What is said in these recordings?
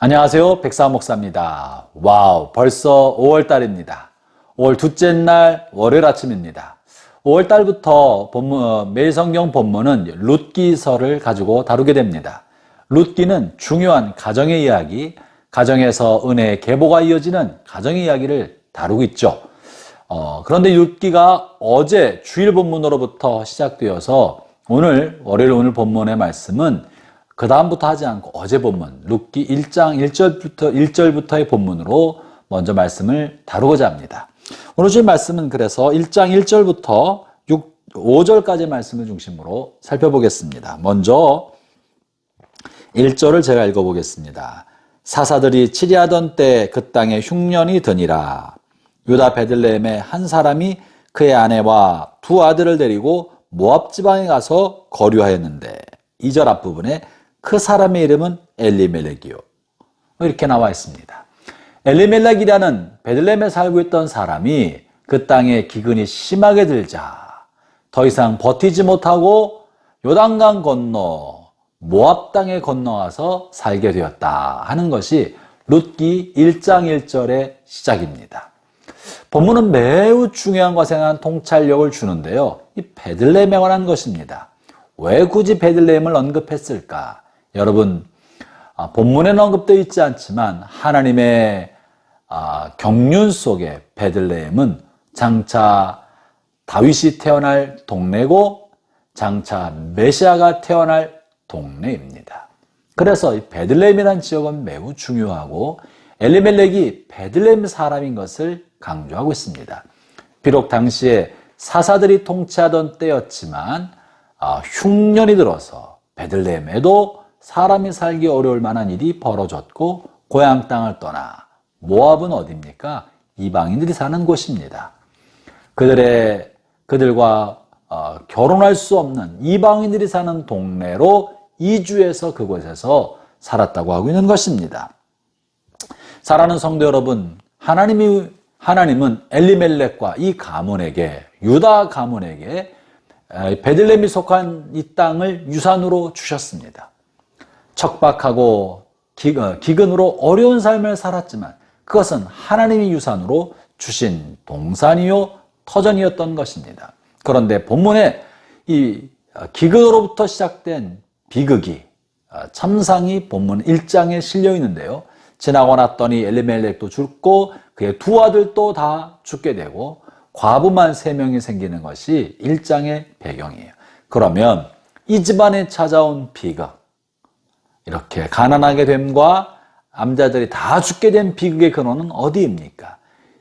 안녕하세요. 백사 목사입니다. 와우, 벌써 5월달입니다. 5월 둘째 날 월요일 아침입니다. 5월달부터 매일 성경 본문은 룻기서를 가지고 다루게 됩니다. 룻기는 중요한 가정의 이야기, 가정에서 은혜의 계보가 이어지는 가정의 이야기를 다루고 있죠. 그런데 룻기가 어제 주일 본문으로부터 시작되어서 월요일 본문의 말씀은 그 다음부터 하지 않고 어제 본문 룻기 1장 1절부터의 본문으로 먼저 말씀을 다루고자 합니다. 오늘 주일 말씀은 그래서 1장 1절부터 5절까지 말씀을 중심으로 살펴보겠습니다. 먼저 1절을 제가 읽어보겠습니다. 사사들이 치리하던 때 그 땅에 흉년이 드니라. 유다 베들레헴의 한 사람이 그의 아내와 두 아들을 데리고 모압 지방에 가서 거류하였는데 2절 앞부분에 그 사람의 이름은 엘리멜렉이요. 이렇게 나와 있습니다. 엘리멜렉이라는 베들레헴에 살고 있던 사람이 그 땅에 기근이 심하게 들자 더 이상 버티지 못하고 요단강 건너 모압 땅에 건너가서 살게 되었다 하는 것이 룻기 1장 1절의 시작입니다. 본문은 매우 중요한 것에 대한 통찰력을 주는데요. 이 베들레헴에 관한 것입니다. 왜 굳이 베들레헴을 언급했을까? 여러분, 본문에는 언급되어 있지 않지만 하나님의 경륜 속에 베들레헴은 장차 다윗이 태어날 동네고 장차 메시아가 태어날 동네입니다. 그래서 이 베들레헴이라는 지역은 매우 중요하고 엘리멜렉이 베들레헴 사람인 것을 강조하고 있습니다. 비록 당시에 사사들이 통치하던 때였지만 흉년이 들어서 베들레헴에도 사람이 살기 어려울 만한 일이 벌어졌고 고향 땅을 떠나 모압은 어디입니까? 이방인들이 사는 곳입니다. 그들과 결혼할 수 없는 이방인들이 사는 동네로 이주해서 그곳에서 살았다고 하고 있는 것입니다. 사랑하는 성도 여러분, 하나님은 엘리멜렉과 이 가문에게, 유다 가문에게 베들레헴이 속한 이 땅을 유산으로 주셨습니다. 척박하고 기근으로 어려운 삶을 살았지만 그것은 하나님이 유산으로 주신 동산이요 터전이었던 것입니다. 그런데 본문에 이 기근으로부터 시작된 비극이 참상이 본문 1장에 실려 있는데요. 지나고 났더니 엘리멜렉도 죽고 그의 두 아들도 다 죽게 되고 과부만 3명이 생기는 것이 1장의 배경이에요. 그러면 이 집안에 찾아온 비극, 이렇게 가난하게 됨과 남자들이 다 죽게 된 비극의 근원은 어디입니까?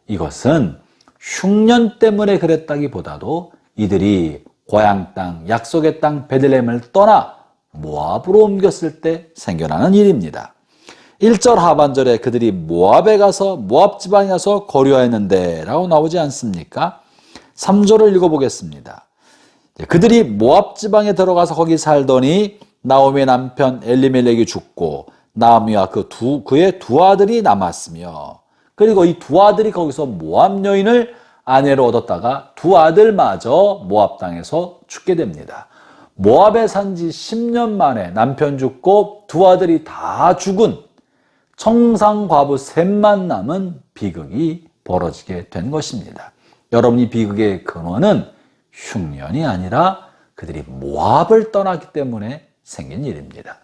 이것은 흉년 때문에 그랬다기보다도 이들이 고향 땅, 약속의 땅 베들레헴을 떠나 모압으로 옮겼을 때 생겨나는 일입니다. 1절 하반절에 그들이 모압에 가서 모압 지방에 가서 거류하였는데 라고 나오지 않습니까? 3절을 읽어보겠습니다. 그들이 모압 지방에 들어가서 거기 살더니 나오미의 남편 엘리멜렉이 죽고 나오미와 그의 두 아들이 남았으며 그리고 이 두 아들이 거기서 모압 여인을 아내로 얻었다가 두 아들마저 모압 땅에서 죽게 됩니다. 모압에 산 지 10년 만에 남편 죽고 두 아들이 다 죽은 청상 과부 셋만 남은 비극이 벌어지게 된 것입니다. 여러분, 이 비극의 근원은 흉년이 아니라 그들이 모압을 떠났기 때문에 생긴 일입니다.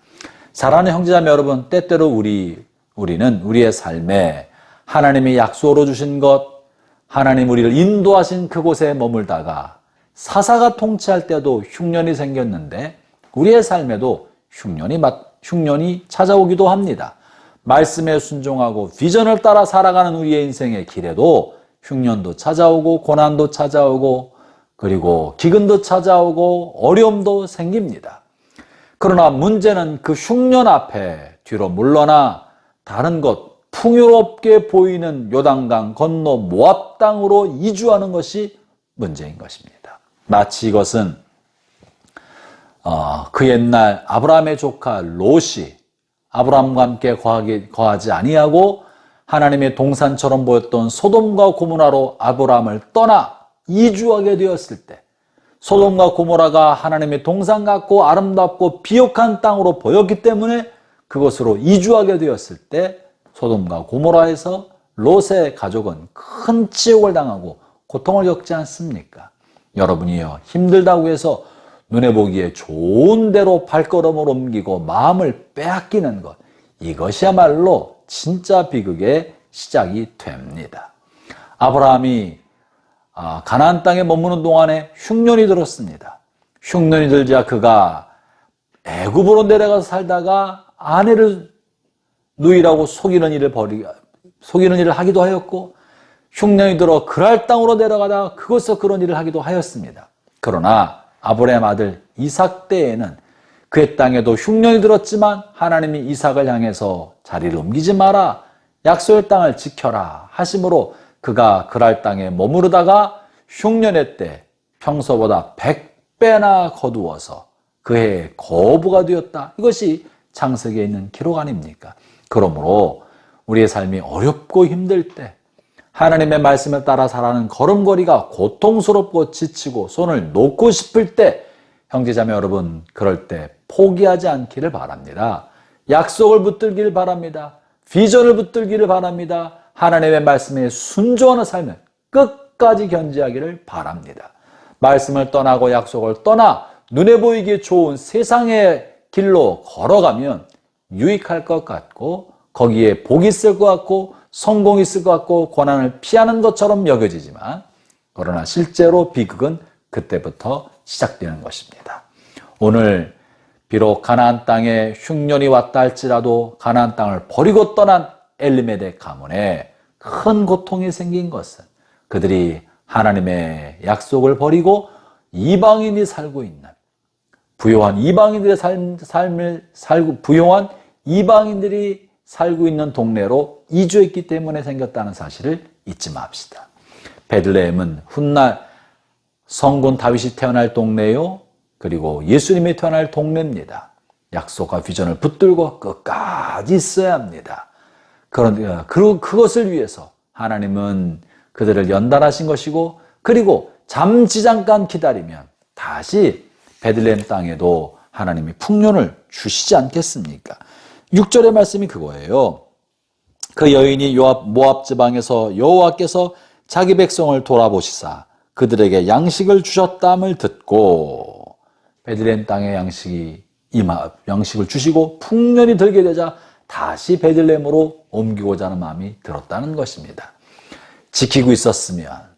사랑하는 형제자매 여러분, 때때로 우리는 우리의 삶에 하나님이 약속으로 주신 것, 하나님 우리를 인도하신 그곳에 머물다가 사사가 통치할 때도 흉년이 생겼는데 우리의 삶에도 흉년이 찾아오기도 합니다. 말씀에 순종하고 비전을 따라 살아가는 우리의 인생의 길에도 흉년도 찾아오고 고난도 찾아오고 그리고 기근도 찾아오고 어려움도 생깁니다. 그러나 문제는 그 흉년 앞에 뒤로 물러나 다른 곳 풍요롭게 보이는 요단강 건너 모압 땅으로 이주하는 것이 문제인 것입니다. 마치 이것은 그 옛날 아브라함의 조카 롯이 아브라함과 함께 거하지 아니하고 하나님의 동산처럼 보였던 소돔과 고모라로 아브라함을 떠나 이주하게 되었을 때 소돔과 고모라가 하나님의 동산 같고 아름답고 비옥한 땅으로 보였기 때문에 그곳으로 이주하게 되었을 때 소돔과 고모라에서 롯의 가족은 큰 치욕을 당하고 고통을 겪지 않습니까? 여러분이요, 힘들다고 해서 눈에 보기에 좋은 대로 발걸음을 옮기고 마음을 빼앗기는 것, 이것이야말로 진짜 비극의 시작이 됩니다. 아브라함이 가나안 땅에 머무는 동안에 흉년이 들었습니다. 흉년이 들자 그가 애굽으로 내려가서 살다가 아내를 누이라고 속이는 일을 하기도 하였고, 흉년이 들어 그랄 땅으로 내려가다가 그곳에서 그런 일을 하기도 하였습니다. 그러나 아브라함 아들 이삭 때에는 그의 땅에도 흉년이 들었지만 하나님이 이삭을 향해서 자리를 옮기지 마라, 약속의 땅을 지켜라 하심으로 그가 그랄 땅에 머무르다가 흉년의 때 평소보다 100배나 거두어서 그의 거부가 되었다. 이것이 창세기에 있는 기록 아닙니까? 그러므로 우리의 삶이 어렵고 힘들 때 하나님의 말씀에 따라 살아가는 걸음걸이가 고통스럽고 지치고 손을 놓고 싶을 때 형제자매 여러분, 그럴 때 포기하지 않기를 바랍니다. 약속을 붙들기를 바랍니다. 비전을 붙들기를 바랍니다. 하나님의 말씀에 순종하는 삶을 끝까지 견지하기를 바랍니다. 말씀을 떠나고 약속을 떠나 눈에 보이기에 좋은 세상의 길로 걸어가면 유익할 것 같고 거기에 복이 있을 것 같고 성공이 있을 것 같고 고난을 피하는 것처럼 여겨지지만, 그러나 실제로 비극은 그때부터 시작되는 것입니다. 오늘 비록 가나안 땅에 흉년이 왔다 할지라도 가나안 땅을 버리고 떠난 엘리멜렉 가문에 큰 고통이 생긴 것은 그들이 하나님의 약속을 버리고 이방인이 살고 있는 부요한 이방인들의 부요한 이방인들이 살고 있는 동네로 이주했기 때문에 생겼다는 사실을 잊지 맙시다. 베들레헴은 훗날 성군 다윗이 태어날 동네요, 그리고 예수님이 태어날 동네입니다. 약속과 비전을 붙들고 끝까지 있어야 합니다. 그리고 그것을 위해서 하나님은 그들을 연단하신 것이고, 그리고 잠시 잠깐 기다리면 다시 베들레헴 땅에도 하나님이 풍년을 주시지 않겠습니까? 6절의 말씀이 그거예요. 그 여인이 모압 지방에서 여호와께서 자기 백성을 돌아보시사 그들에게 양식을 주셨다함을 듣고, 베들레헴 땅에 양식을 주시고 풍년이 들게 되자 다시 베들레헴으로 옮기고자 하는 마음이 들었다는 것입니다. 지키고 있었으면,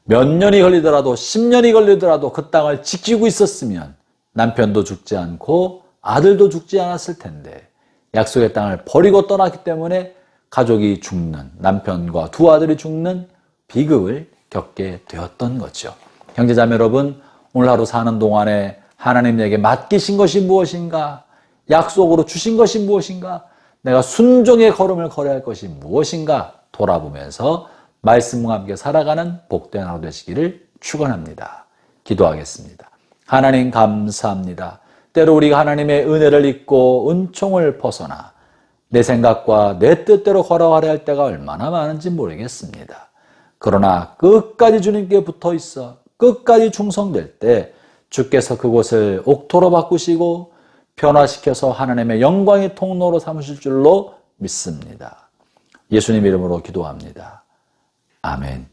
몇 년이 걸리더라도 10년이 걸리더라도 그 땅을 지키고 있었으면 남편도 죽지 않고 아들도 죽지 않았을 텐데, 약속의 땅을 버리고 떠났기 때문에 가족이 죽는, 남편과 두 아들이 죽는 비극을 겪게 되었던 거죠. 형제자매 여러분, 오늘 하루 사는 동안에 하나님에게 맡기신 것이 무엇인가? 약속으로 주신 것이 무엇인가? 내가 순종의 걸음을 걸어야 할 것이 무엇인가? 돌아보면서 말씀과 함께 살아가는 복된 하루 되시기를 축원합니다. 기도하겠습니다. 하나님 감사합니다. 때로 우리가 하나님의 은혜를 잊고 은총을 벗어나 내 생각과 내 뜻대로 걸어가려 할 때가 얼마나 많은지 모르겠습니다. 그러나 끝까지 주님께 붙어 있어 끝까지 충성될 때 주께서 그곳을 옥토로 바꾸시고 변화시켜서 하나님의 영광의 통로로 삼으실 줄로 믿습니다. 예수님 이름으로 기도합니다. 아멘.